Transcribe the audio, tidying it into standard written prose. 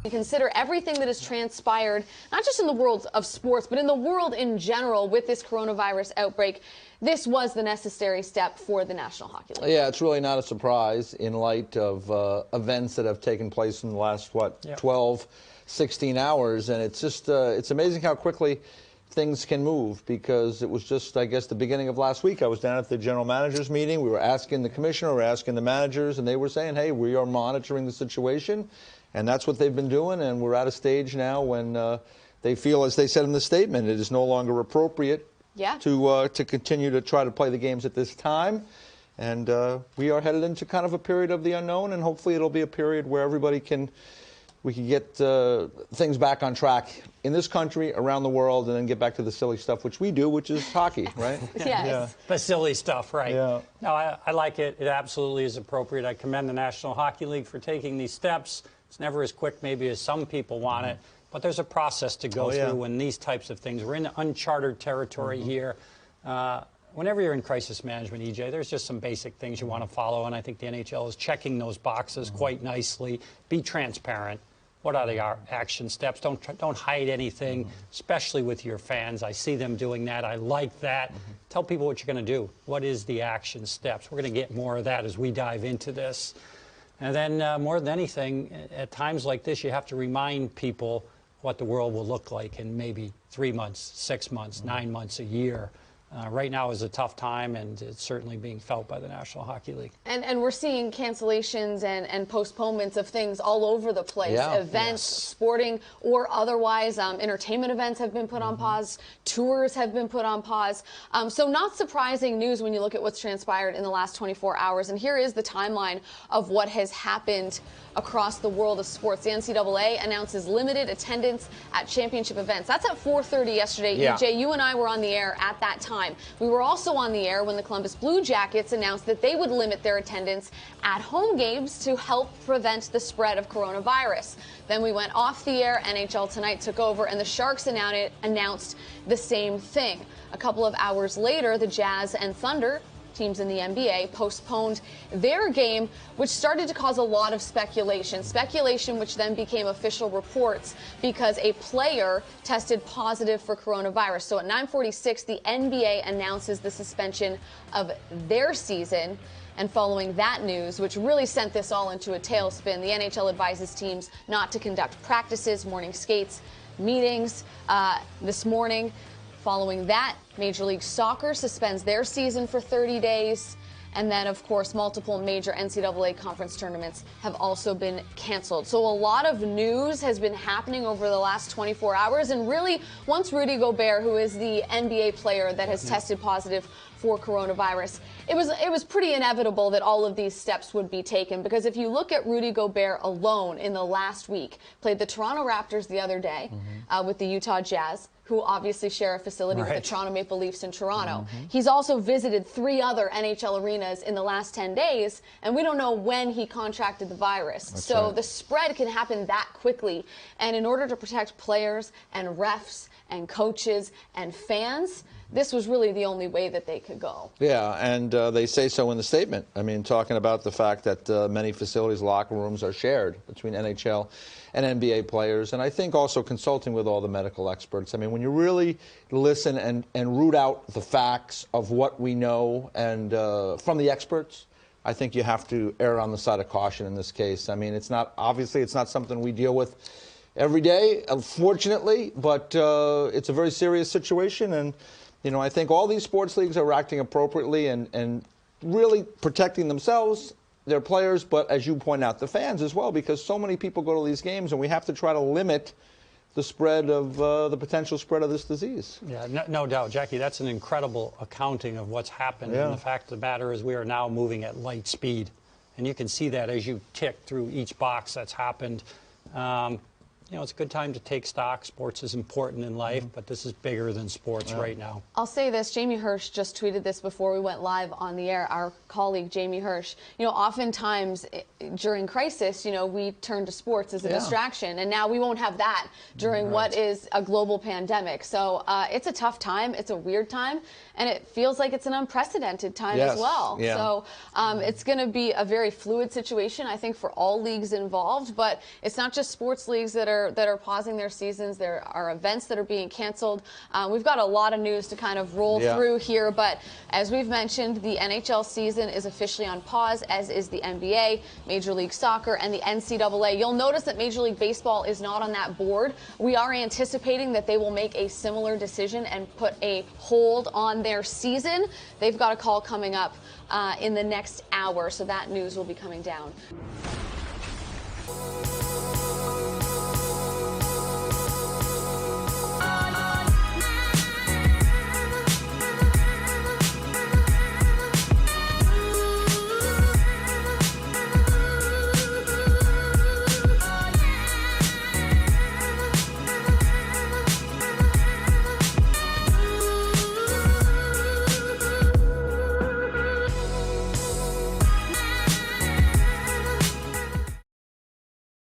Consider everything that has transpired, not just in the world of sports, but in the world in general with this coronavirus outbreak. This was the necessary step for the National Hockey League. Yeah, it's really not a surprise in light of events that have taken place in the last, 12, 16 hours. And it's just, it's amazing how quickly things can move, because it was just, I guess, the beginning of last week. I was down at the general managers meeting. We were asking the commissioner, we were asking the managers, and they were saying, hey, we are monitoring the situation. And that's what they've been doing, and we're at a stage now when they feel, as they said in the statement, it is no longer appropriate to continue to try to play the games at this time. And we are headed into kind of a period of the unknown, and hopefully it'll be a period where we can get things back on track in this country, around the world, and then get back to the silly stuff, which we do, which is hockey, right? Yes. Yeah. The silly stuff, right. Yeah. No, I like it. It absolutely is appropriate. I commend the National Hockey League for taking these steps. It's never as quick maybe as some people want it, but there's a process to go through when these types of things. We're in uncharted territory here. Whenever you're in crisis management, EJ, there's just some basic things you want to follow, and I think the NHL is checking those boxes quite nicely. Be transparent. What are the action steps? Don't hide anything, especially with your fans. I see them doing that. I like that. Tell people what you're going to do. What is the action steps? We're going to get more of that as we dive into this. And then more than anything, at times like this, you have to remind people what the world will look like in maybe 3 months, 6 months, 9 months, a year. Right now is a tough time, and it's certainly being felt by the National Hockey League. And we're seeing cancellations and postponements of things all over the place. Events, sporting or otherwise. Entertainment events have been put on pause. Tours have been put on pause. So not surprising news when you look at what's transpired in the last 24 hours. And here is the timeline of what has happened across the world of sports. The NCAA announces limited attendance at championship events. That's at 4:30 yesterday. EJ, you and I were on the air at that time. We were also on the air when the Columbus Blue Jackets announced that they would limit their attendance at home games to help prevent the spread of coronavirus. Then we went off the air. NHL Tonight took over, and the Sharks announced the same thing. A couple of hours later, the Jazz and Thunder, teams in the NBA, postponed their game, which started to cause a lot of speculation. Speculation which then became official reports because a player tested positive for coronavirus. So at 9:46, the NBA announces the suspension of their season. And following that news, which really sent this all into a tailspin, the NHL advises teams not to conduct practices, morning skates, meetings this morning. Following that, Major League Soccer suspends their season for 30 days. And then, of course, multiple major NCAA conference tournaments have also been canceled. So a lot of news has been happening over the last 24 hours. And really, once Rudy Gobert, who is the NBA player that has tested positive for coronavirus, it was pretty inevitable that all of these steps would be taken, because if you look at Rudy Gobert alone in the last week, played the Toronto Raptors the other day with the Utah Jazz, who obviously share a facility with the Toronto Maple Leafs in Toronto. He's also visited 3 other NHL arenas in the last 10 days, and we don't know when he contracted the virus. So the spread can happen that quickly. And in order to protect players and refs and coaches and fans, this was really the only way that they could go. Yeah, and they say so in the statement. I mean, talking about the fact that many facilities, locker rooms are shared between NHL and NBA players, and I think also consulting with all the medical experts. I mean, when you really listen and root out the facts of what we know and from the experts, I think you have to err on the side of caution in this case. I mean, it's not, obviously it's not something we deal with every day, unfortunately, but it's a very serious situation. And you know, I think all these sports leagues are acting appropriately and really protecting themselves, their players, but as you point out, the fans as well, because so many people go to these games, and we have to try to limit the spread of the potential spread of this disease. Yeah, no doubt, Jackie. That's an incredible accounting of what's happened. And the fact of the matter is, we are now moving at light speed, and you can see that as you tick through each box that's happened. you know, it's a good time to take stock. Sports is important in life, but this is bigger than sports right now. I'll say this, Jamie Hirsch just tweeted this before we went live on the air, our colleague Jamie Hirsch. You know, oftentimes during crisis, you know, we turn to sports as a distraction, and now we won't have that during what is a global pandemic. So it's a tough time, it's a weird time, and it feels like it's an unprecedented time as well. So it's going to be a very fluid situation, I think, for all leagues involved, but it's not just sports leagues that are pausing their seasons. There are events that are being canceled. We've got a lot of news to kind of roll through here, but as we've mentioned, the NHL season is officially on pause, as is the NBA, Major League Soccer, and the NCAA. You'll notice that Major League Baseball is not on that board. We are anticipating that they will make a similar decision and put a hold on their season. They've got a call coming up in the next hour, so that news will be coming down.